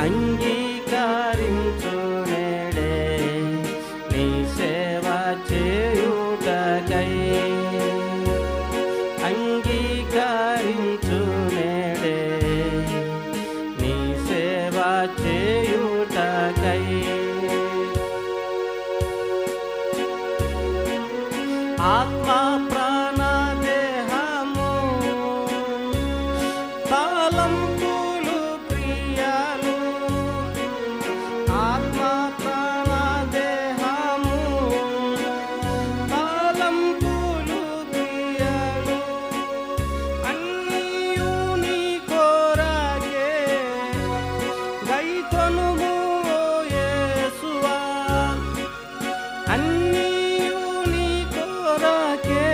అంగీకరించు నేడే నీ సేవ చేయుటకై. అంగీకరించు నేడే నీ సేవ చేయుటకై. ఆత్మ ప్రాణ దేహము తలంపులు క్రియలు. ఆత్మ ప్రాణ దేహము తలంపులు క్రియలు అన్నీయు నీ కొరకే గైకొనుము ఓ యేసువా. అన్నీయు నీ కొరకే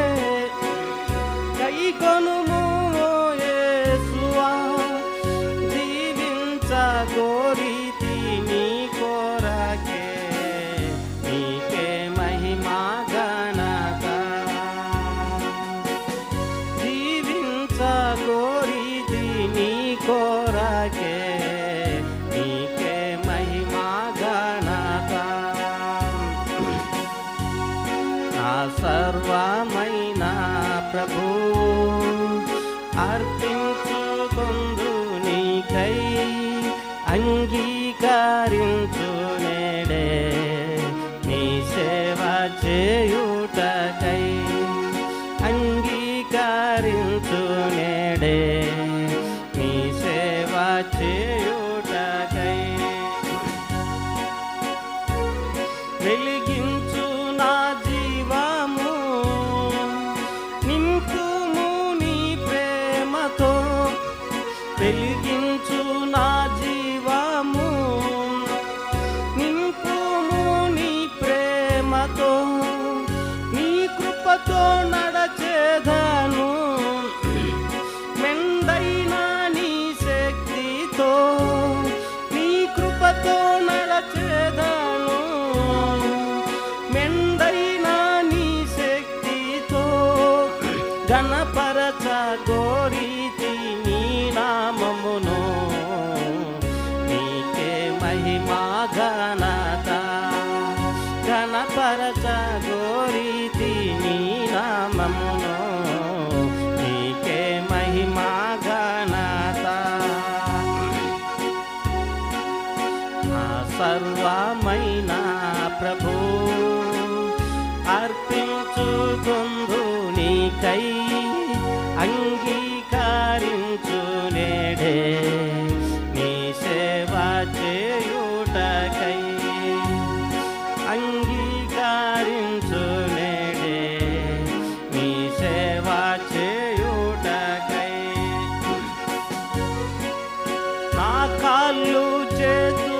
గైకొనుము ఓ యేసువా. జీవించగోరితి నీ కొరకే నీకే మహిమా ఘనత. జీవించగోరితి నీ కొరకే నీకే మహిమా ఘనత. నా సర్వమైన ప్రభు అర్పించుకొందు నీకై. అంగీకరించు నేడే నీ సేవ చేయుటకై. అంగీకరించు నేడే నీ సేవ చేయుటకై. వెలిగించు నా జీవము నింపుము నీ ప్రేమతో. వెలిగించు నా జీవము నింపుము నీ ప్రేమతో. నీ కృపతో నడచేదను మెండైన నీ శక్తితో. నీ కృపతో నడచేదను మెండైన నీ శక్తితో. ఘనపరచగోరితి నీ నామమును నీకే మహిమా ఘనత. ఘనపరచగోరితి నీ నామమును నీకే మహిమా ఘనత. నా సర్వమైన ప్రభు అర్పించుకొందు నీకై. అంగీకరించు నేడే నీ సేవ చేయుటకై. అంగీకరించు నేడే నీ సేవ చేయుటకై. నా కాళ్ళు చేతులు